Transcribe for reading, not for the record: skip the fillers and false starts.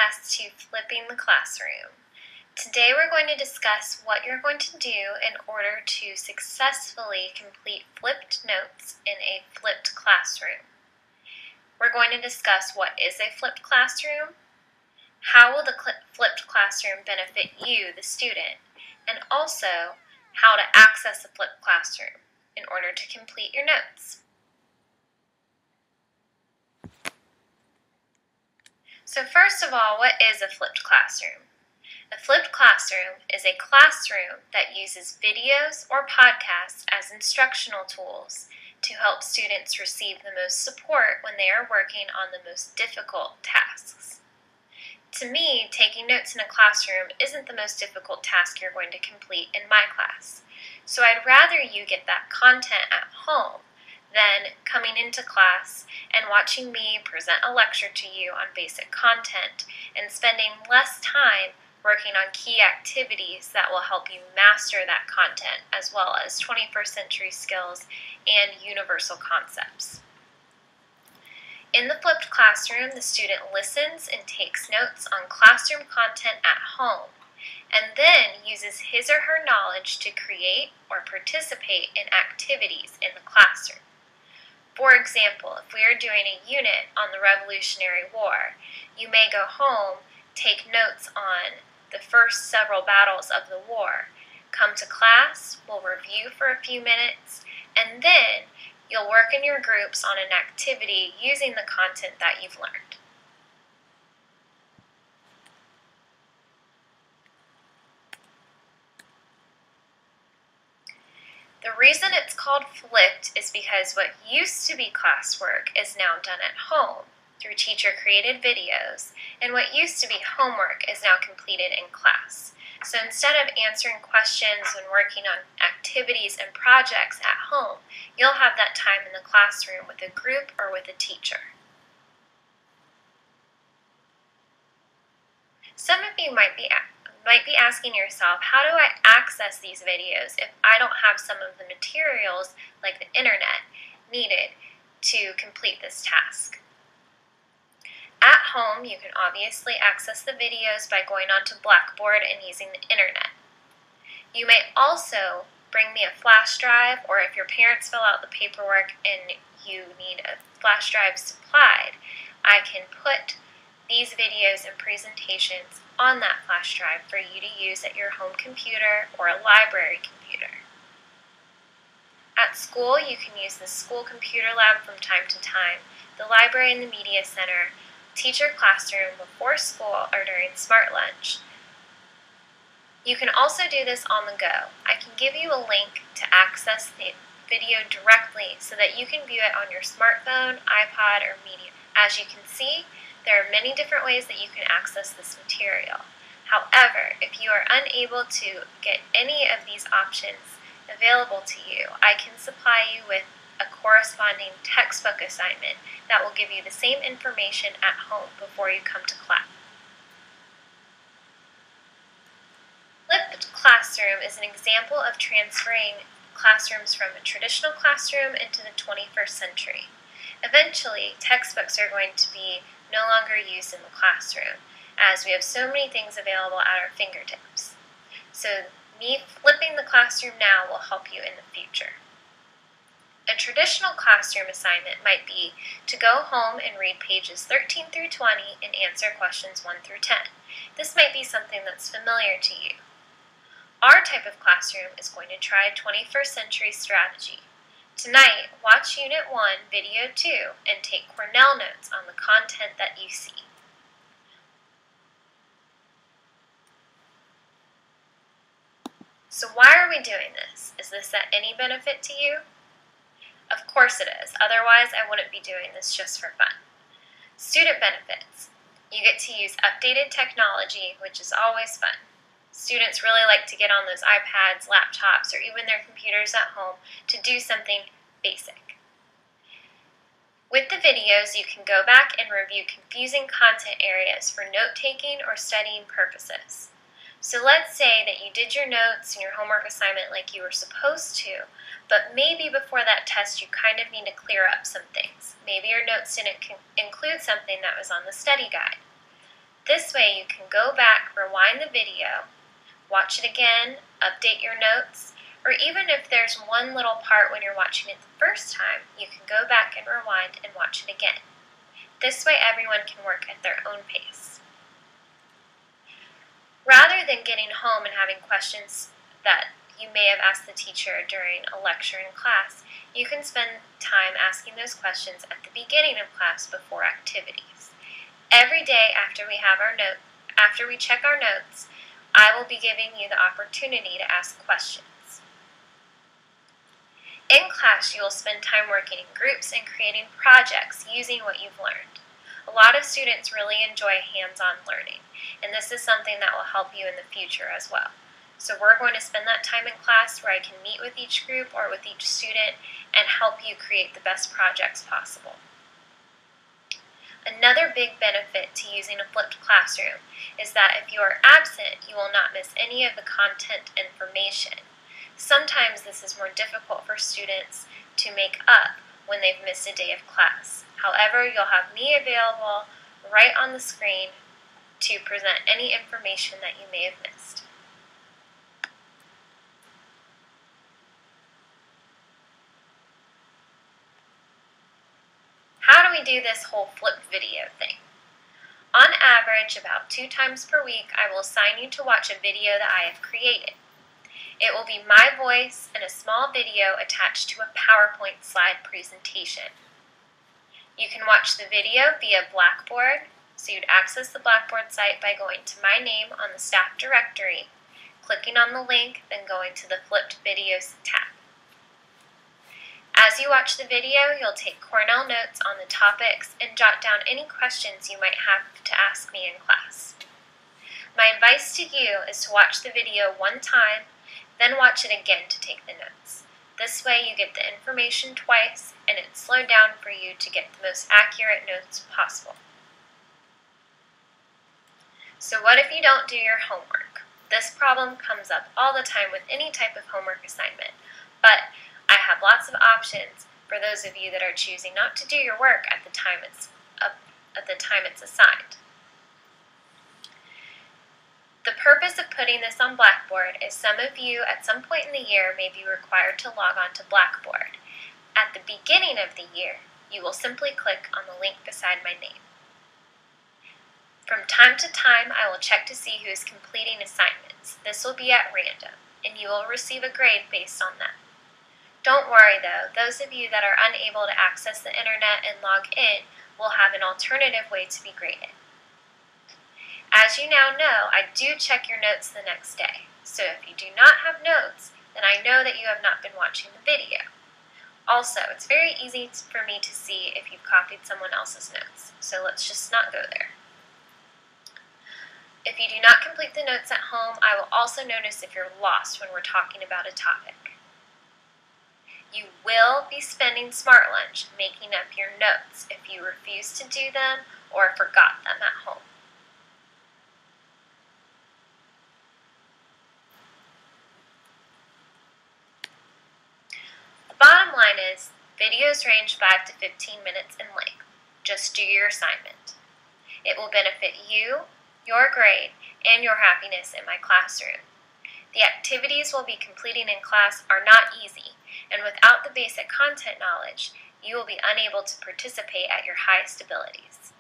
podcast to Flipping the Classroom. Today we're going to discuss what you're going to do in order to successfully complete flipped notes in a flipped classroom. We're going to discuss what is a flipped classroom, how will the flipped classroom benefit you, the student, and also how to access a flipped classroom in order to complete your notes. So first of all, what is a flipped classroom? A flipped classroom is a classroom that uses videos or podcasts as instructional tools to help students receive the most support when they are working on the most difficult tasks. To me, taking notes in a classroom isn't the most difficult task you're going to complete in my class. So I'd rather you get that content at home than coming into class and watching me present a lecture to you on basic content and spending less time working on key activities that will help you master that content, as well as 21st century skills and universal concepts. In the flipped classroom, the student listens and takes notes on classroom content at home, and then uses his or her knowledge to create or participate in activities in the classroom. For example, if we are doing a unit on the Revolutionary War, you may go home, take notes on the first several battles of the war, come to class, we'll review for a few minutes, and then you'll work in your groups on an activity using the content that you've learned. The reason it's called flipped is because what used to be classwork is now done at home through teacher-created videos, and what used to be homework is now completed in class. So instead of answering questions and working on activities and projects at home, you'll have that time in the classroom with a group or with a teacher. Some of you might be asking yourself, how do I access these videos if I don't have some of the materials, like the internet, needed to complete this task? At home, you can obviously access the videos by going onto Blackboard and using the internet. You may also bring me a flash drive, or if your parents fill out the paperwork and you need a flash drive supplied, I can put these videos and presentations on that flash drive for you to use at your home computer or a library computer. At school, you can use the school computer lab from time to time, the library and the media center, teacher classroom before school or during smart lunch. You can also do this on the go. I can give you a link to access the video directly so that you can view it on your smartphone, iPod, or media. As you can see, there are many different ways that you can access this material. However, if you are unable to get any of these options available to you, I can supply you with a corresponding textbook assignment that will give you the same information at home before you come to class. Flipped classroom is an example of transferring classrooms from a traditional classroom into the 21st century. Eventually, textbooks are going to be no longer used in the classroom, as we have so many things available at our fingertips. So me flipping the classroom now will help you in the future. A traditional classroom assignment might be to go home and read pages 13 through 20 and answer questions 1 through 10. This might be something that's familiar to you. Our type of classroom is going to try 21st century strategy. Tonight, watch Unit 1, Video 2, and take Cornell notes on the content that you see. So why are we doing this? Is this at any benefit to you? Of course it is, otherwise I wouldn't be doing this just for fun. Student benefits. You get to use updated technology, which is always fun. Students really like to get on those iPads, laptops, or even their computers at home to do something basic. With the videos, you can go back and review confusing content areas for note-taking or studying purposes. So let's say that you did your notes and your homework assignment like you were supposed to, but maybe before that test you kind of need to clear up some things. Maybe your notes didn't include something that was on the study guide. This way you can go back, rewind the video, watch it again, update your notes, or even if there's one little part when you're watching it the first time, you can go back and rewind and watch it again. This way everyone can work at their own pace. Rather than getting home and having questions that you may have asked the teacher during a lecture in class, you can spend time asking those questions at the beginning of class before activities. Every day after we check our notes, I will be giving you the opportunity to ask questions. In class, you will spend time working in groups and creating projects using what you've learned. A lot of students really enjoy hands-on learning, and this is something that will help you in the future as well. So we're going to spend that time in class where I can meet with each group or with each student and help you create the best projects possible. Another big benefit to using a flipped classroom is that if you are absent, you will not miss any of the content information. Sometimes this is more difficult for students to make up when they've missed a day of class. However, you'll have me available right on the screen to present any information that you may have missed. How do we do this whole flip video thing? On average, about 2 times per week, I will assign you to watch a video that I have created. It will be my voice and a small video attached to a PowerPoint slide presentation. You can watch the video via Blackboard, so you'd access the Blackboard site by going to my name on the staff directory, clicking on the link, then going to the Flipped Videos tab. As you watch the video, you'll take Cornell notes on the topics and jot down any questions you might have to ask me in class. My advice to you is to watch the video one time, then watch it again to take the notes. This way you get the information twice and it's slowed down for you to get the most accurate notes possible. So what if you don't do your homework? This problem comes up all the time with any type of homework assignment, but I have lots of options for those of you that are choosing not to do your work at the time it's assigned. The purpose of putting this on Blackboard is some of you at some point in the year may be required to log on to Blackboard. At the beginning of the year, you will simply click on the link beside my name. From time to time, I will check to see who is completing assignments. This will be at random, and you will receive a grade based on that. Don't worry though, those of you that are unable to access the internet and log in will have an alternative way to be graded. As you now know, I do check your notes the next day, so if you do not have notes, then I know that you have not been watching the video. Also, it's very easy for me to see if you've copied someone else's notes, so let's just not go there. If you do not complete the notes at home, I will also notice if you're lost when we're talking about a topic. You will be spending Smart Lunch making up your notes if you refuse to do them or forgot them at home. The bottom line is, videos range 5 to 15 minutes in length. Just do your assignment. It will benefit you, your grade, and your happiness in my classroom. The activities we'll be completing in class are not easy, and without the basic content knowledge, you will be unable to participate at your highest abilities.